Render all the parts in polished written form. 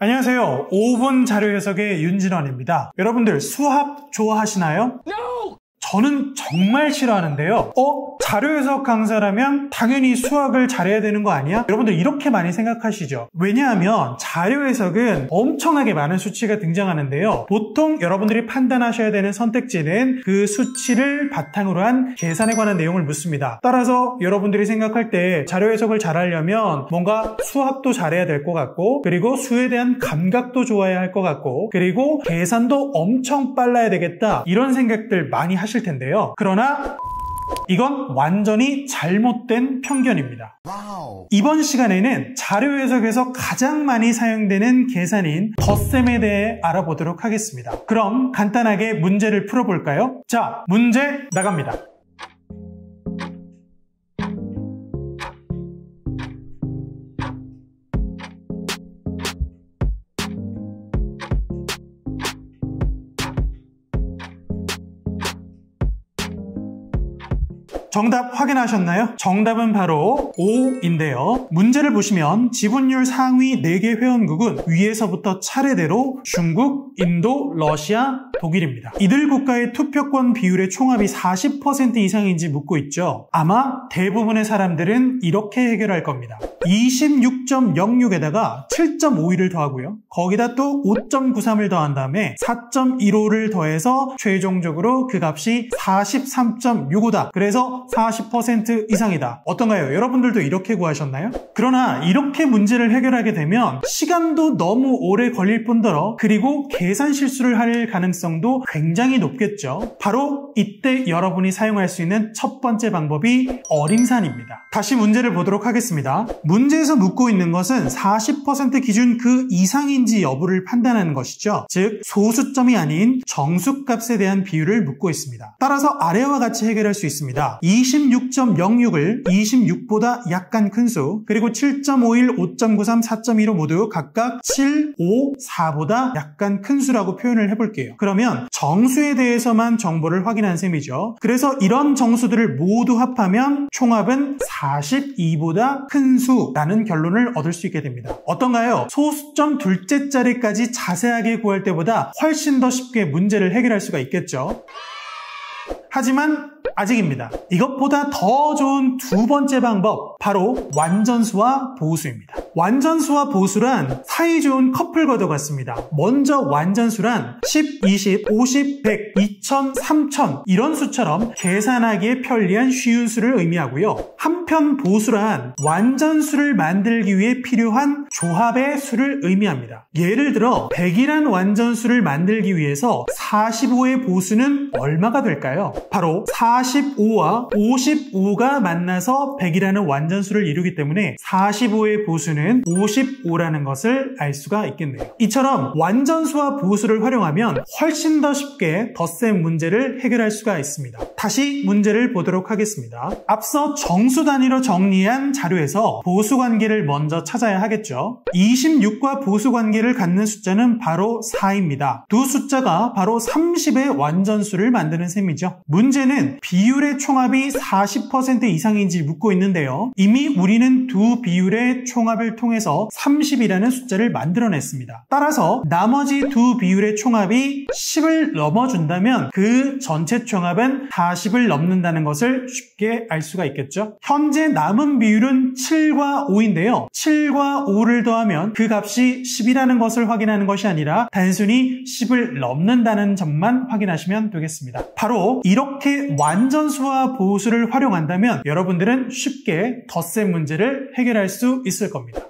안녕하세요. 5분 자료 해석의 윤진원입니다. 여러분들 수학 좋아하시나요? No! 저는 정말 싫어하는데요. 자료 해석 강사라면 당연히 수학을 잘해야 되는 거 아니야? 여러분들 이렇게 많이 생각하시죠? 왜냐하면 자료 해석은 엄청나게 많은 수치가 등장하는데요. 보통 여러분들이 판단하셔야 되는 선택지는 그 수치를 바탕으로 한 계산에 관한 내용을 묻습니다. 따라서 여러분들이 생각할 때 자료 해석을 잘하려면 뭔가 수학도 잘해야 될 것 같고, 그리고 수에 대한 감각도 좋아야 할 것 같고, 그리고 계산도 엄청 빨라야 되겠다, 이런 생각들 많이 하실 텐데요. 그러나 이건 완전히 잘못된 편견입니다. 이번 시간에는 자료 해석에서 가장 많이 사용되는 계산인 덧셈에 대해 알아보도록 하겠습니다. 그럼 간단하게 문제를 풀어볼까요? 자, 문제 나갑니다. 정답 확인하셨나요? 정답은 바로 5인데요. 문제를 보시면 지분율 상위 4개 회원국은 위에서부터 차례대로 중국, 인도, 러시아, 독일입니다. 이들 국가의 투표권 비율의 총합이 40% 이상인지 묻고 있죠. 아마 대부분의 사람들은 이렇게 해결할 겁니다. 26.06에다가 7.51을 더하고요. 거기다 또 5.93을 더한 다음에 4.15를 더해서 최종적으로 그 값이 43.65다. 그래서 40% 이상이다. 어떤가요? 여러분들도 이렇게 구하셨나요? 그러나 이렇게 문제를 해결하게 되면 시간도 너무 오래 걸릴 뿐더러 그리고 계산 실수를 할 가능성도 굉장히 높겠죠. 바로 이때 여러분이 사용할 수 있는 첫 번째 방법이 어림산입니다. 다시 문제를 보도록 하겠습니다. 문제에서 묻고 있는 것은 40% 기준 그 이상인지 여부를 판단하는 것이죠. 즉 소수점이 아닌 정수값에 대한 비율을 묻고 있습니다. 따라서 아래와 같이 해결할 수 있습니다. 26.06을 26보다 약간 큰 수, 그리고 7.51, 5.93, 4.15 모두 각각 7, 5, 4보다 약간 큰 수라고 표현을 해볼게요. 그러면 정수에 대해서만 정보를 확인한 셈이죠. 그래서 이런 정수들을 모두 합하면 총합은 42보다 큰 수라는 결론을 얻을 수 있게 됩니다. 어떤가요? 소수점 둘째 자리까지 자세하게 구할 때보다 훨씬 더 쉽게 문제를 해결할 수가 있겠죠. 하지만 아직입니다. 이것보다 더 좋은 두 번째 방법, 바로 완전수와 보수입니다. 완전수와 보수란 사이좋은 커플 과도 같습니다. 먼저 완전수란 10, 20, 50, 100, 2000, 3000 이런 수처럼 계산하기에 편리한 쉬운 수를 의미하고요. 한편 보수란 완전수를 만들기 위해 필요한 조합의 수를 의미합니다. 예를 들어 100이란 완전수를 만들기 위해서 45의 보수는 얼마가 될까요? 바로 45와 55가 만나서 100이라는 완전수를 이루기 때문에 45의 보수는 55라는 것을 알 수가 있겠네요. 이처럼 완전수와 보수를 활용하면 훨씬 더 쉽게 덧셈 문제를 해결할 수가 있습니다. 다시 문제를 보도록 하겠습니다. 앞서 정수 단위로 정리한 자료에서 보수 관계를 먼저 찾아야 하겠죠. 26과 보수 관계를 갖는 숫자는 바로 4입니다. 두 숫자가 바로 30의 완전수를 만드는 셈이죠. 문제는 비율의 총합이 40% 이상인지 묻고 있는데요. 이미 우리는 두 비율의 총합을 통해서 30이라는 숫자를 만들어냈습니다. 따라서 나머지 두 비율의 총합이 10을 넘어준다면 그 전체 총합은 40을 넘는다는 것을 쉽게 알 수가 있겠죠. 현재 남은 비율은 7과 5인데요. 7과 5를 더하면 그 값이 10이라는 것을 확인하는 것이 아니라 단순히 10을 넘는다는 점만 확인하시면 되겠습니다. 바로 이렇게 완전수와 보수를 활용한다면 여러분들은 쉽게 덧셈 문제를 해결할 수 있을 겁니다.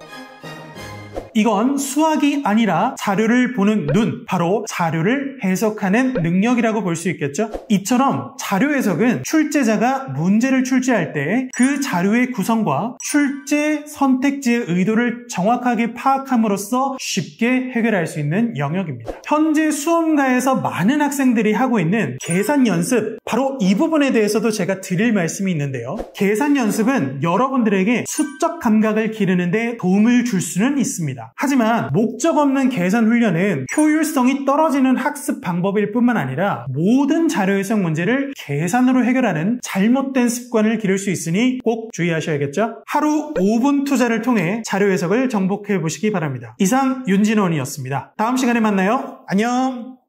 이건 수학이 아니라 자료를 보는 눈, 바로 자료를 해석하는 능력이라고 볼 수 있겠죠? 이처럼 자료 해석은 출제자가 문제를 출제할 때 그 자료의 구성과 출제 선택지의 의도를 정확하게 파악함으로써 쉽게 해결할 수 있는 영역입니다. 현재 수험가에서 많은 학생들이 하고 있는 계산 연습, 바로 이 부분에 대해서도 제가 드릴 말씀이 있는데요. 계산 연습은 여러분들에게 수적 감각을 기르는 데 도움을 줄 수는 있습니다. 있습니다. 하지만 목적 없는 계산 훈련은 효율성이 떨어지는 학습 방법일 뿐만 아니라 모든 자료 해석 문제를 계산으로 해결하는 잘못된 습관을 기를 수 있으니 꼭 주의하셔야겠죠? 하루 5분 투자를 통해 자료 해석을 정복해 보시기 바랍니다. 이상 윤진원이었습니다. 다음 시간에 만나요. 안녕!